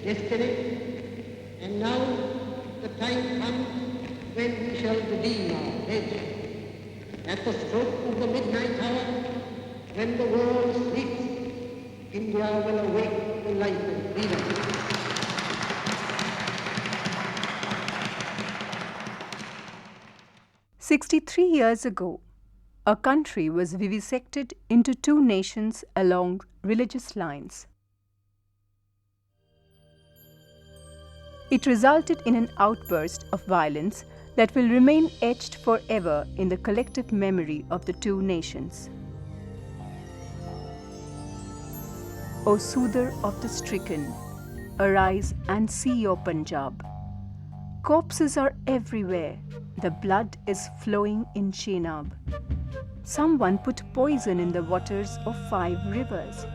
yesterday, and now the time comes when we shall redeem our pledge. At the stroke of the midnight hour, when the world sleeps, India will awake to life and freedom. 63 years ago, a country was vivisected into two nations along religious lines. It resulted in an outburst of violence that will remain etched forever in the collective memory of the two nations. O soother of the stricken, arise and see your Punjab. Corpses are everywhere, the blood is flowing in Chenab. Someone put poison in the waters of 5 rivers.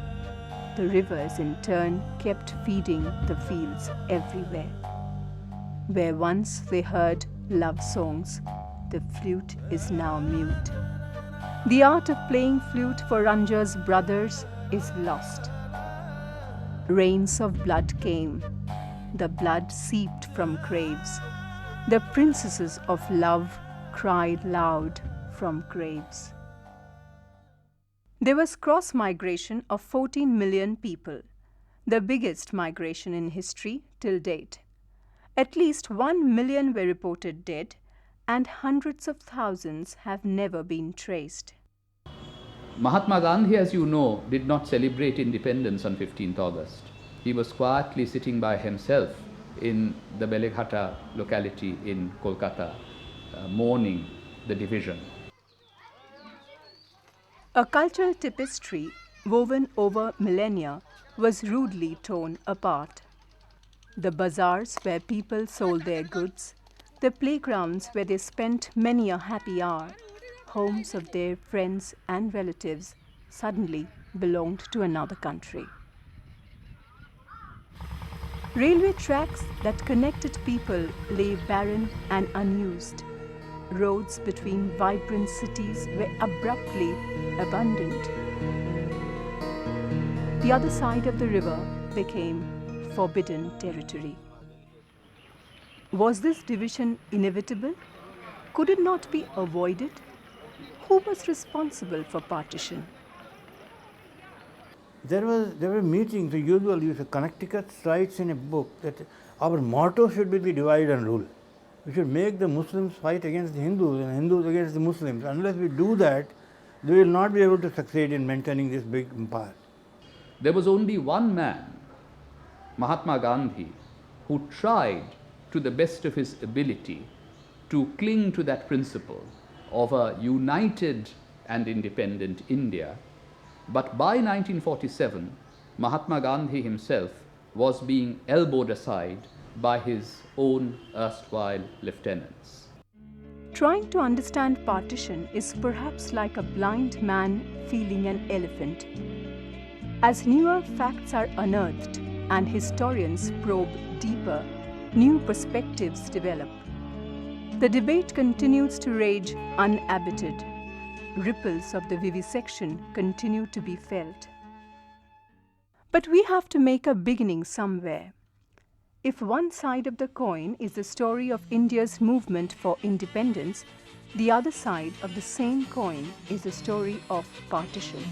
The rivers in turn kept feeding the fields everywhere. Where once they heard love songs, the flute is now mute. The art of playing flute for Ranja's brothers is lost. Rains of blood came. The blood seeped from graves. The princesses of love cried loud from graves. There was cross-migration of 14 million people, the biggest migration in history till date. At least 1 million were reported dead, and hundreds of thousands have never been traced. Mahatma Gandhi, as you know, did not celebrate independence on 15th August. He was quietly sitting by himself in the Beleghata locality in Kolkata, mourning the division. A cultural tapestry woven over millennia was rudely torn apart. The bazaars where people sold their goods, the playgrounds where they spent many a happy hour, homes of their friends and relatives suddenly belonged to another country. Railway tracks that connected people lay barren and unused. Roads between vibrant cities were abruptly abandoned. The other side of the river became forbidden territory. Was this division inevitable? Could it not be avoided? Who was responsible for partition? There were meetings, the usual use. Connecticut writes in a book that our motto should be the divide and rule. We should make the Muslims fight against the Hindus and Hindus against the Muslims. Unless we do that, we will not be able to succeed in maintaining this big empire. There was only one man, Mahatma Gandhi, who tried to the best of his ability to cling to that principle of a united and independent India. But by 1947, Mahatma Gandhi himself was being elbowed aside by his own erstwhile lieutenants. Trying to understand partition is perhaps like a blind man feeling an elephant. As newer facts are unearthed and historians probe deeper, new perspectives develop. The debate continues to rage unabated. Ripples of the vivisection continue to be felt. But we have to make a beginning somewhere. If one side of the coin is the story of India's movement for independence, the other side of the same coin is the story of partition.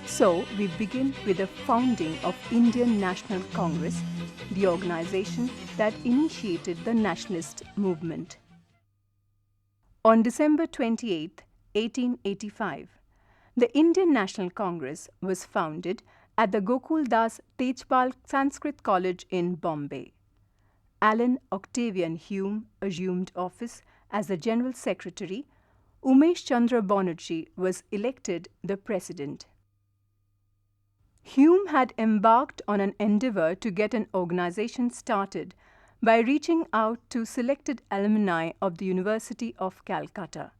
So we begin with the founding of Indian National Congress, the organization that initiated the nationalist movement. On December 28, 1885, the Indian National Congress was founded at the Gokul Das Tejpal Sanskrit College in Bombay. Alan Octavian Hume assumed office as the General Secretary. Umesh Chandra Banerjee was elected the President. Hume had embarked on an endeavor to get an organization started by reaching out to selected alumni of the University of Calcutta.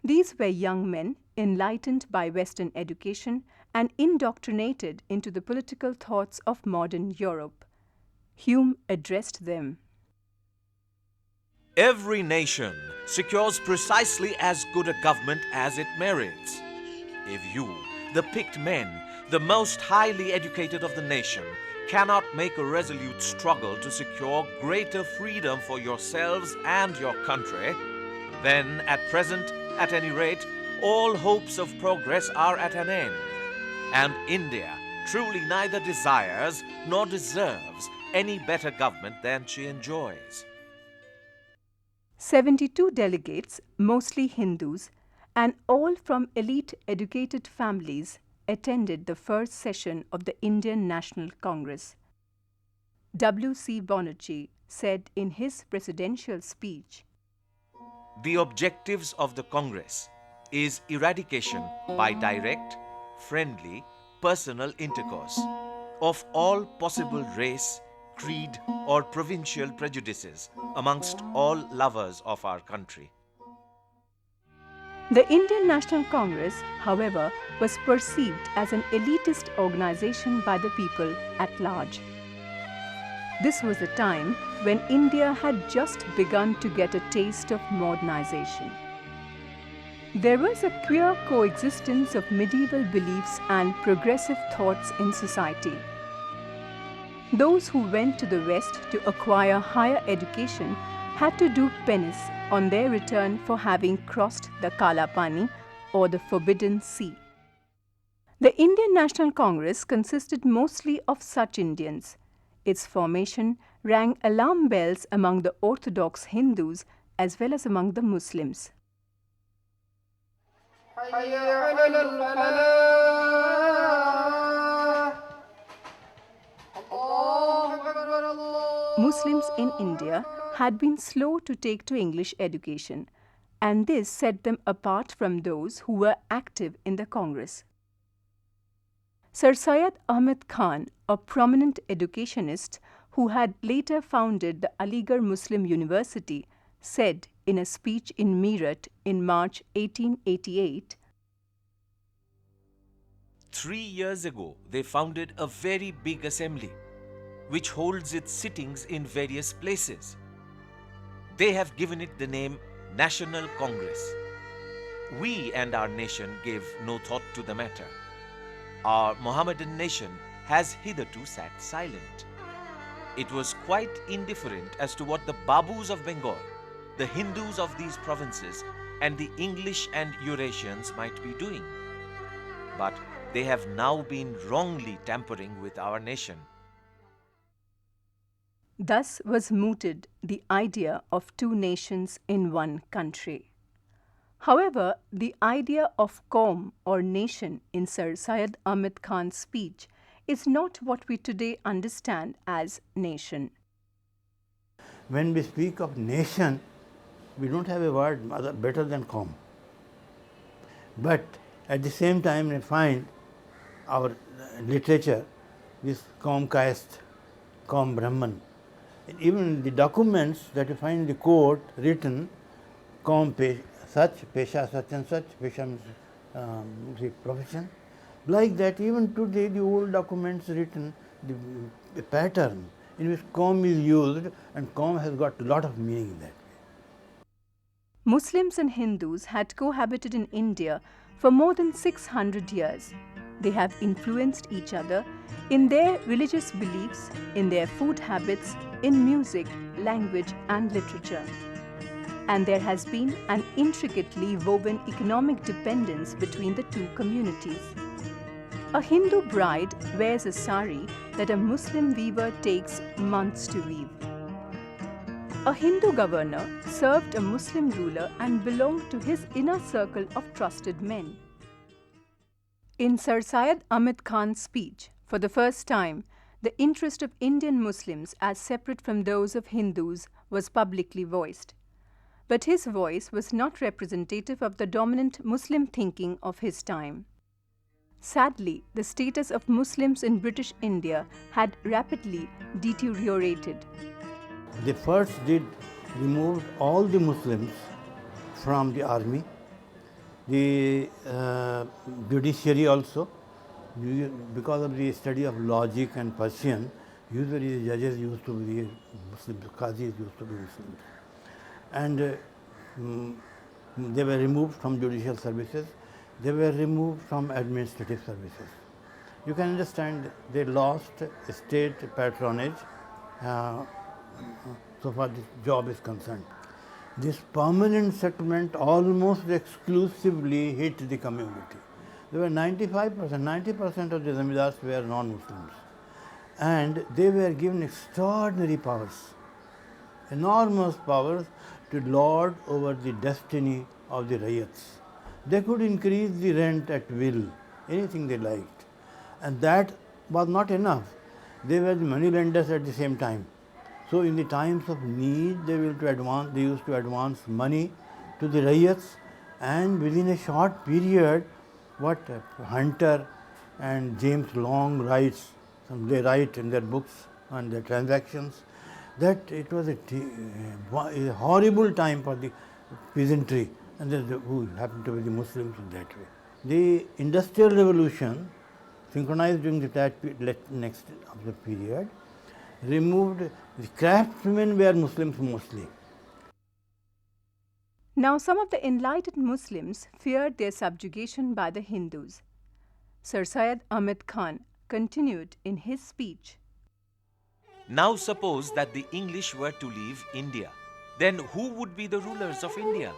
These were young men enlightened by Western education and indoctrinated into the political thoughts of modern Europe. Hume addressed them. Every nation secures precisely as good a government as it merits. If you, the picked men, the most highly educated of the nation, cannot make a resolute struggle to secure greater freedom for yourselves and your country, then at present, at any rate, all hopes of progress are at an end. And India truly neither desires nor deserves any better government than she enjoys. 72 delegates, mostly Hindus, and all from elite educated families, attended the first session of the Indian National Congress. W.C. Banerjee said in his presidential speech, The objectives of the Congress is eradication by direct, friendly, personal intercourse of all possible race, creed, or provincial prejudices amongst all lovers of our country. The Indian National Congress, however, was perceived as an elitist organization by the people at large. This was a time when India had just begun to get a taste of modernization. There was a queer coexistence of medieval beliefs and progressive thoughts in society. Those who went to the West to acquire higher education had to do penance on their return for having crossed the Kala Pani or the Forbidden Sea. The Indian National Congress consisted mostly of such Indians. Its formation rang alarm bells among the orthodox Hindus as well as among the Muslims. Muslims in India had been slow to take to English education, and this set them apart from those who were active in the Congress. Sir Syed Ahmed Khan, a prominent educationist who had later founded the Aligarh Muslim University, said in a speech in Meerut in March 1888, 3 years ago, they founded a very big assembly, which holds its sittings in various places. They have given it the name National Congress. We and our nation gave no thought to the matter. Our Mohammedan nation has hitherto sat silent. It was quite indifferent as to what the Babus of Bengal, the Hindus of these provinces, and the English and Eurasians might be doing. But they have now been wrongly tampering with our nation. Thus was mooted the idea of two nations in one country. However, the idea of Qaum or nation in Sir Syed Ahmed Khan's speech is not what we today understand as nation. When we speak of nation, we don't have a word better than Qaum. But at the same time, we find our literature, this Qaum Caste, Qaum Brahman. And even the documents that you find in the court written, Qaum such, Pesha such and such, Pesha means the profession. Like that, even today the old documents written, the pattern in which Qaum is used, and Qaum has got a lot of meaning in that way. Muslims and Hindus had cohabited in India for more than 600 years. They have influenced each other in their religious beliefs, in their food habits, in music, language, and literature. And there has been an intricately woven economic dependence between the two communities. A Hindu bride wears a sari that a Muslim weaver takes months to weave. A Hindu governor served a Muslim ruler and belonged to his inner circle of trusted men. In Sir Syed Ahmed Khan's speech, for the first time, the interest of Indian Muslims as separate from those of Hindus was publicly voiced. But his voice was not representative of the dominant Muslim thinking of his time. Sadly, the status of Muslims in British India had rapidly deteriorated. They first did remove all the Muslims from the army, the judiciary also. Because of the study of logic and Partition, usually the judges used to be Muslims, Qazis used to be Muslims. And they were removed from judicial services, they were removed from administrative services. you can understand they lost state patronage so far this job is concerned. This permanent settlement almost exclusively hit the community. There were 90% of the zamindars were non-Muslims, and they were given extraordinary powers, enormous powers to lord over the destiny of the rayats. They could increase the rent at will, anything they liked, and that was not enough. They were the money lenders at the same time. So in the times of need, they used to advance money to the rayats, and within a short period, what Hunter and James Long writes, they write in their books on their transactions, that it was a horrible time for the peasantry, and who happened to be the Muslims in that way. The Industrial Revolution, synchronized during the next of the period, removed the craftsmen were Muslims mostly. Now, some of the enlightened Muslims feared their subjugation by the Hindus. Sir Syed Ahmed Khan continued in his speech. Now suppose that the English were to leave India. Then who would be the rulers of India?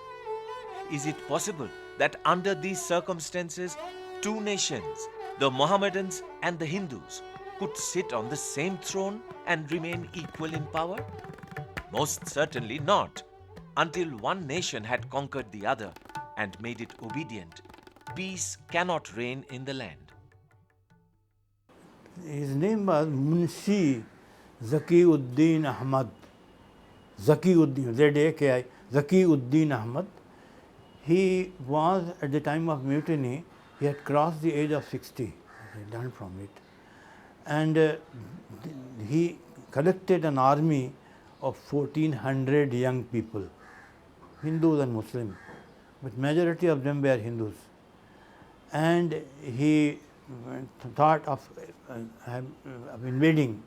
Is it possible that under these circumstances, two nations, the Mohammedans and the Hindus, could sit on the same throne and remain equal in power? Most certainly not, until one nation had conquered the other and made it obedient. Peace cannot reign in the land. His name was Munshi Zaki-ud-Din Ahmad. Zaki-ud-Din, Z-A-K-I, Zaki-ud-Din Ahmad. He was, at the time of mutiny, he had crossed the age of 60. He learned from it. And he collected an army of 1,400 young people, Hindus and Muslims, but majority of them were Hindus. And he thought of invading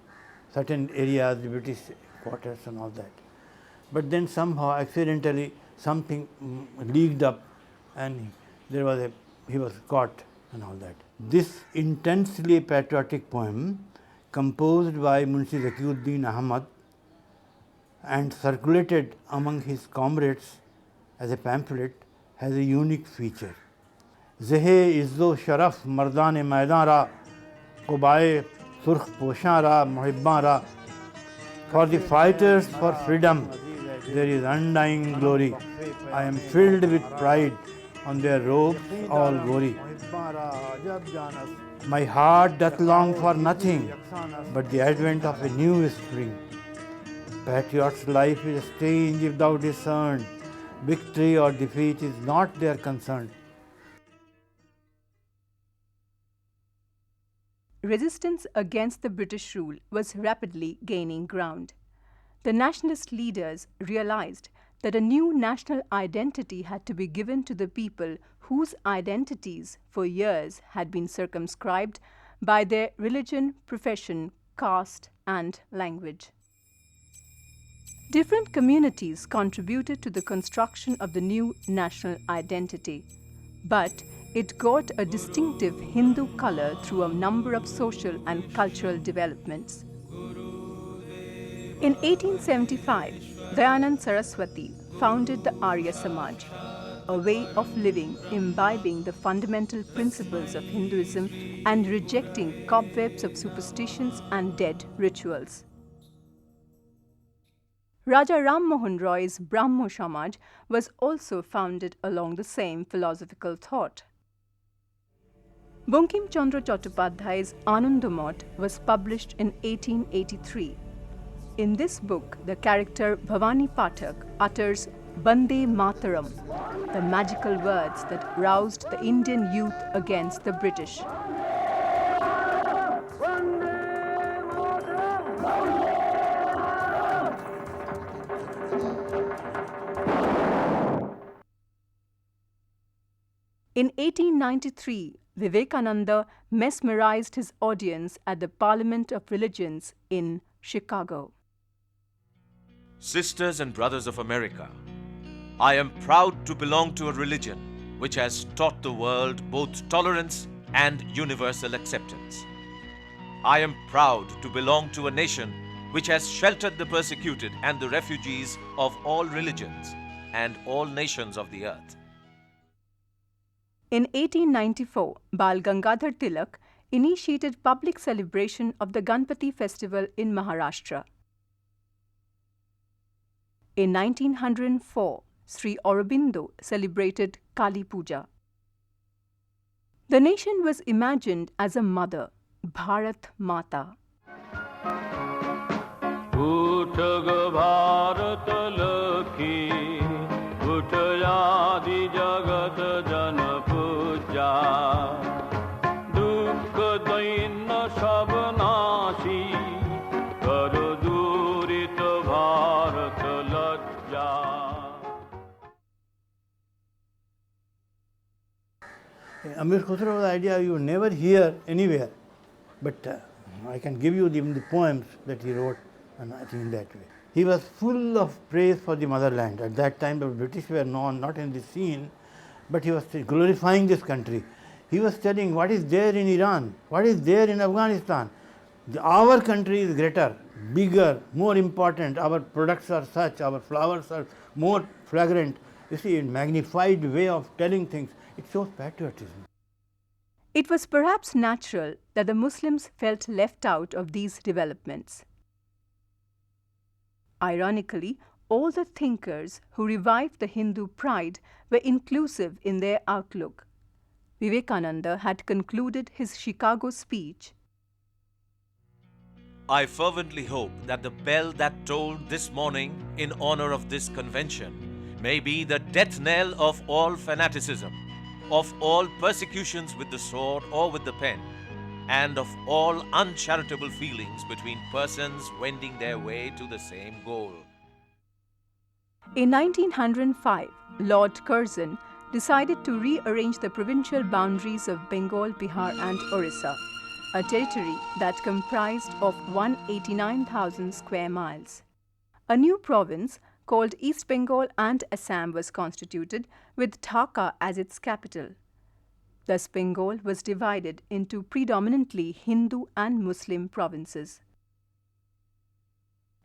certain areas, the British quarters and all that. But then somehow, accidentally, something leaked up, and he was caught and all that. This intensely patriotic poem, composed by Munshi Zaki-ud-Din Ahmad and circulated among his comrades as a pamphlet, has a unique feature. Zehe izzo sharaf mardane maidan ra, qubaye surkh poshan ra, muhibban ra. For the fighters for freedom, there is undying glory. I am filled with pride on their robes all gory. My heart doth long for nothing but the advent of a new spring. Patriot's life is strange if thou discern. Victory or defeat is not their concern. Resistance against the British rule was rapidly gaining ground. The nationalist leaders realized that a new national identity had to be given to the people whose identities for years had been circumscribed by their religion, profession, caste, and language. Different communities contributed to the construction of the new national identity, but it got a distinctive Hindu color through a number of social and cultural developments. In 1875, Dayanand Saraswati founded the Arya Samaj, a way of living imbibing the fundamental principles of Hinduism and rejecting cobwebs of superstitions and dead rituals. Raja Ram Mohan Roy's Brahmo Samaj was also founded along the same philosophical thought. Bankim Chandra Chattopadhyay's Anandamot was published in 1883. In this book, the character Bhavani Pathak utters Bande Mataram, the magical words that roused the Indian youth against the British. In 1893, Vivekananda mesmerized his audience at the Parliament of Religions in Chicago. Sisters and brothers of America, I am proud to belong to a religion which has taught the world both tolerance and universal acceptance. I am proud to belong to a nation which has sheltered the persecuted and the refugees of all religions and all nations of the earth. In 1894, Bal Gangadhar Tilak initiated public celebration of the Ganpati festival in Maharashtra. In 1904, Sri Aurobindo celebrated Kali Puja. The nation was imagined as a mother, Bharat Mata. Amir Khusro's idea you never hear anywhere, but I can give you the poems that he wrote, and I think in that way. He was full of praise for the motherland. At that time, the British were known not in the scene, but he was glorifying this country. He was telling what is there in Iran, what is there in Afghanistan. Our country is greater, bigger, more important. Our products are such, our flowers are more fragrant. You see, a magnified way of telling things. It shows patriotism. It was perhaps natural that the Muslims felt left out of these developments. Ironically, all the thinkers who revived the Hindu pride were inclusive in their outlook. Vivekananda had concluded his Chicago speech. I fervently hope that the bell that tolled this morning in honor of this convention may be the death knell of all fanaticism, of all persecutions with the sword or with the pen, and of all uncharitable feelings between persons wending their way to the same goal. In 1905, Lord Curzon decided to rearrange the provincial boundaries of Bengal, Bihar and Orissa, a territory that comprised of 189,000 square miles. A new province called East Bengal and Assam was constituted, with Dhaka as its capital. Thus, Bengal was divided into predominantly Hindu and Muslim provinces.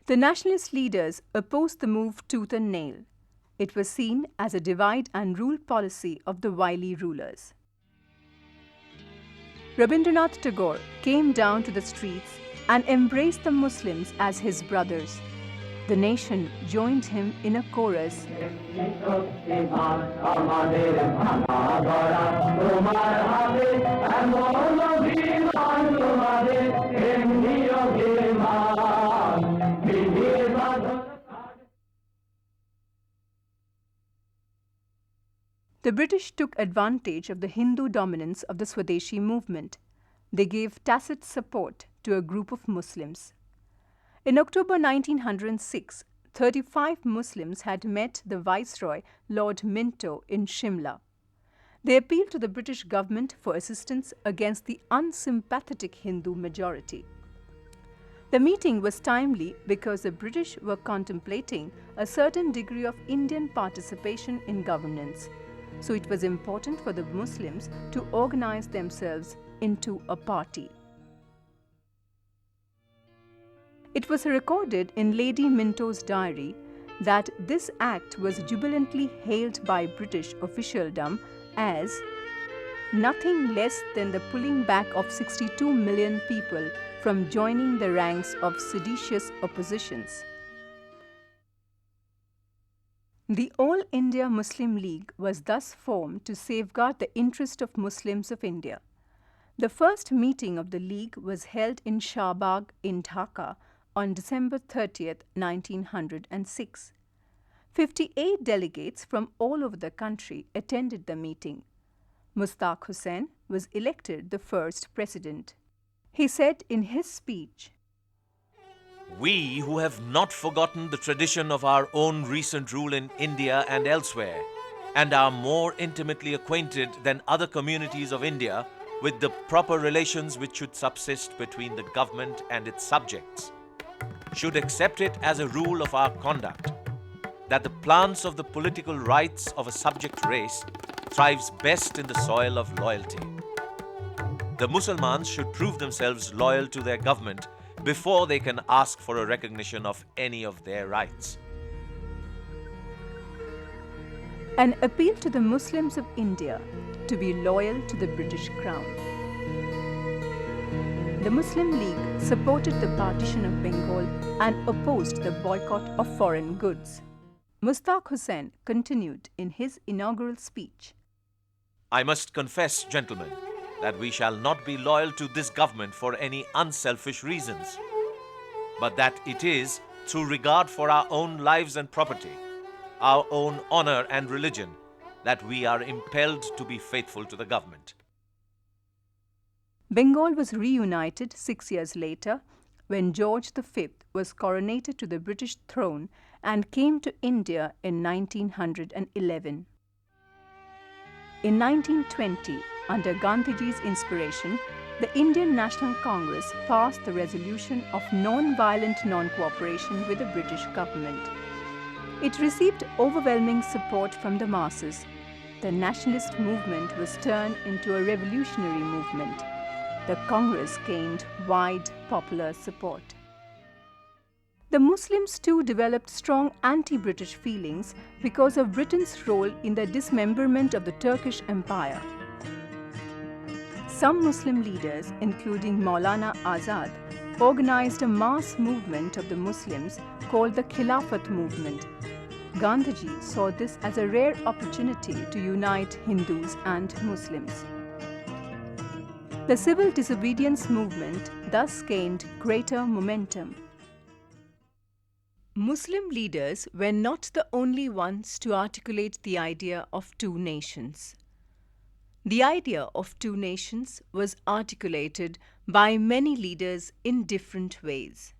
The nationalist leaders opposed the move tooth and nail. It was seen as a divide and rule policy of the wily rulers. Rabindranath Tagore came down to the streets and embraced the Muslims as his brothers. The nation joined him in a chorus. The British took advantage of the Hindu dominance of the Swadeshi movement. They gave tacit support to a group of Muslims. In October 1906, 35 Muslims had met the Viceroy, Lord Minto, in Shimla. They appealed to the British government for assistance against the unsympathetic Hindu majority. The meeting was timely because the British were contemplating a certain degree of Indian participation in governance, so it was important for the Muslims to organize themselves into a party. It was recorded in Lady Minto's diary that this act was jubilantly hailed by British officialdom as nothing less than the pulling back of 62 million people from joining the ranks of seditious oppositions. The All India Muslim League was thus formed to safeguard the interest of Muslims of India. The first meeting of the League was held in Shahbag in Dhaka on December 30th, 1906. 58 delegates from all over the country attended the meeting. Mustaq Hussain was elected the first president. He said in his speech, "We who have not forgotten the tradition of our own recent rule in India and elsewhere, and are more intimately acquainted than other communities of India with the proper relations which should subsist between the government and its subjects, should accept it as a rule of our conduct that the plants of the political rights of a subject race thrives best in the soil of loyalty. The Muslims should prove themselves loyal to their government before they can ask for a recognition of any of their rights. An appeal to the Muslims of India to be loyal to the British Crown. The Muslim League supported the partition of Bengal and opposed the boycott of foreign goods. Mushtaq Hussain continued in his inaugural speech. I must confess, gentlemen, that we shall not be loyal to this government for any unselfish reasons, but that it is through regard for our own lives and property, our own honor and religion, that we are impelled to be faithful to the government. Bengal was reunited 6 years later when George V was coronated to the British throne and came to India in 1911. In 1920, under Gandhiji's inspiration, the Indian National Congress passed the resolution of non-violent non-cooperation with the British government. It received overwhelming support from the masses. The nationalist movement was turned into a revolutionary movement. The Congress gained wide popular support. The Muslims too developed strong anti-British feelings because of Britain's role in the dismemberment of the Turkish Empire. Some Muslim leaders, including Maulana Azad, organized a mass movement of the Muslims called the Khilafat movement. Gandhiji saw this as a rare opportunity to unite Hindus and Muslims. The civil disobedience movement thus gained greater momentum. Muslim leaders were not the only ones to articulate the idea of two nations. The idea of two nations was articulated by many leaders in different ways.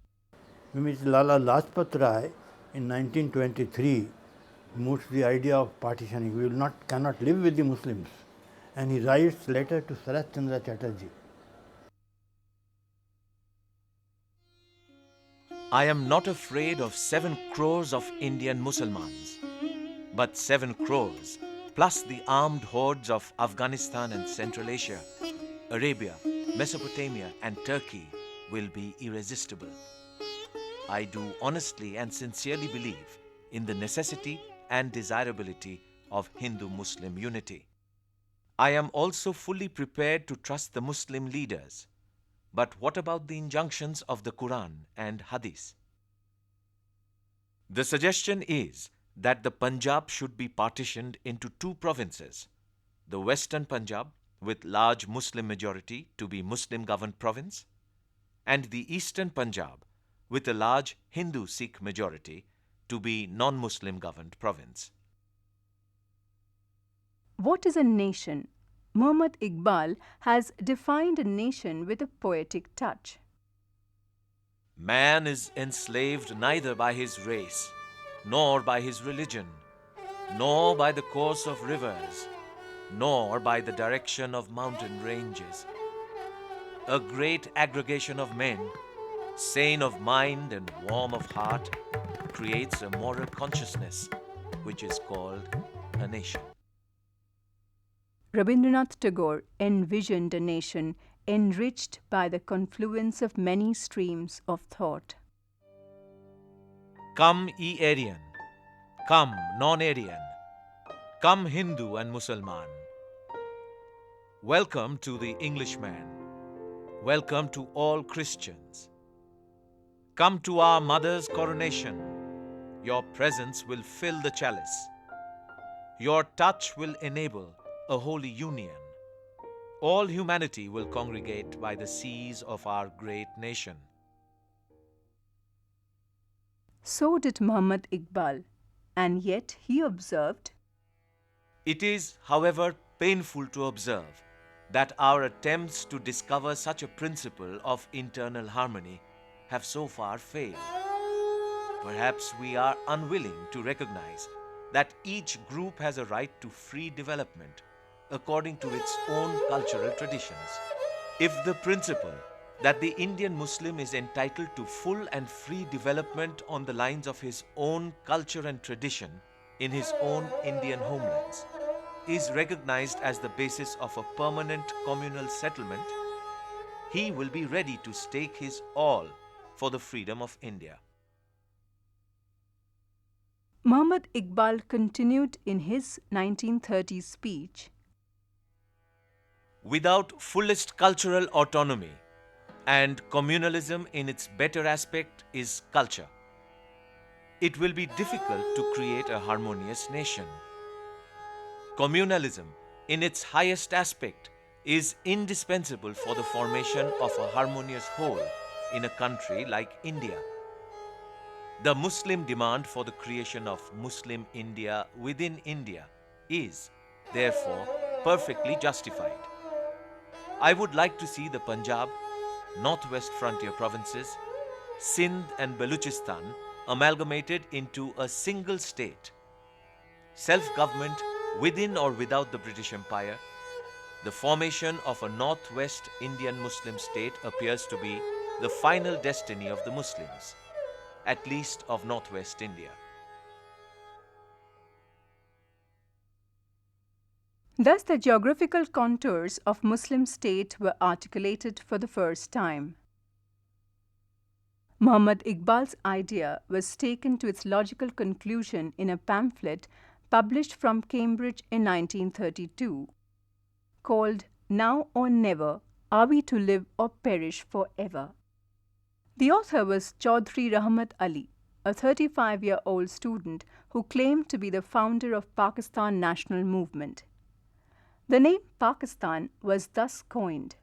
Mr. Lala Lajpat Rai in 1923 moots the idea of partitioning. We cannot live with the Muslims. And he writes letter to Sarath Chandra Chatterjee. I am not afraid of 7 crores of Indian Muslims, but 7 crores plus the armed hordes of Afghanistan and Central Asia, Arabia, Mesopotamia and Turkey will be irresistible. I do honestly and sincerely believe in the necessity and desirability of Hindu-Muslim unity. I am also fully prepared to trust the Muslim leaders. But what about the injunctions of the Quran and Hadith? The suggestion is that the Punjab should be partitioned into 2 provinces, the Western Punjab with large Muslim majority to be Muslim-governed province, and the Eastern Punjab with a large Hindu-Sikh majority to be non-Muslim governed province. What is a nation? Muhammad Iqbal has defined a nation with a poetic touch. Man is enslaved neither by his race, nor by his religion, nor by the course of rivers, nor by the direction of mountain ranges. A great aggregation of men, sane of mind and warm of heart, creates a moral consciousness, which is called a nation. Rabindranath Tagore envisioned a nation enriched by the confluence of many streams of thought. Come, ye Aryan, come, non-Aryan, come, Hindu and Musalman. Welcome to the Englishman. Welcome to all Christians. Come to our mother's coronation. Your presence will fill the chalice. Your touch will enable a holy union. All humanity will congregate by the seas of our great nation. So did Muhammad Iqbal, and yet he observed, It is, however, painful to observe that our attempts to discover such a principle of internal harmony have so far failed. Perhaps we are unwilling to recognize that each group has a right to free development according to its own cultural traditions. If the principle that the Indian Muslim is entitled to full and free development on the lines of his own culture and tradition in his own Indian homelands is recognized as the basis of a permanent communal settlement, he will be ready to stake his all for the freedom of India. Muhammad Iqbal continued in his 1930s speech. Without fullest cultural autonomy, and communalism in its better aspect is culture, it will be difficult to create a harmonious nation. Communalism in its highest aspect is indispensable for the formation of a harmonious whole in a country like India. The Muslim demand for the creation of Muslim India within India is, therefore, perfectly justified. I would like to see the Punjab, northwest frontier provinces, Sindh and Baluchistan amalgamated into a single state. Self-government within or without the British Empire, the formation of a northwest Indian Muslim state appears to be the final destiny of the Muslims, at least of northwest India. Thus, the geographical contours of Muslim state were articulated for the first time. Muhammad Iqbal's idea was taken to its logical conclusion in a pamphlet published from Cambridge in 1932, called Now or Never, Are We to Live or Perish Forever? The author was Chaudhry Rahmat Ali, a 35-year-old student who claimed to be the founder of Pakistan National Movement. The name Pakistan was thus coined,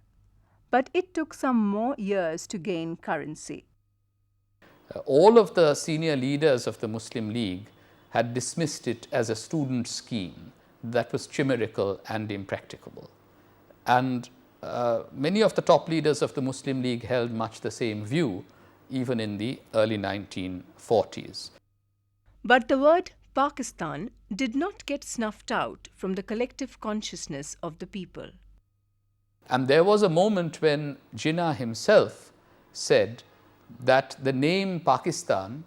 but it took some more years to gain currency. All of the senior leaders of the Muslim League had dismissed it as a student scheme that was chimerical and impracticable. And many of the top leaders of the Muslim League held much the same view, even in the early 1940s. But the word Pakistan did not get snuffed out from the collective consciousness of the people. And there was a moment when Jinnah himself said that the name Pakistan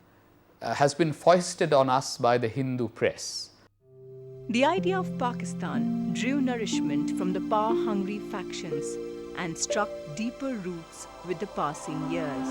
has been foisted on us by the Hindu press. The idea of Pakistan drew nourishment from the power-hungry factions and struck deeper roots with the passing years.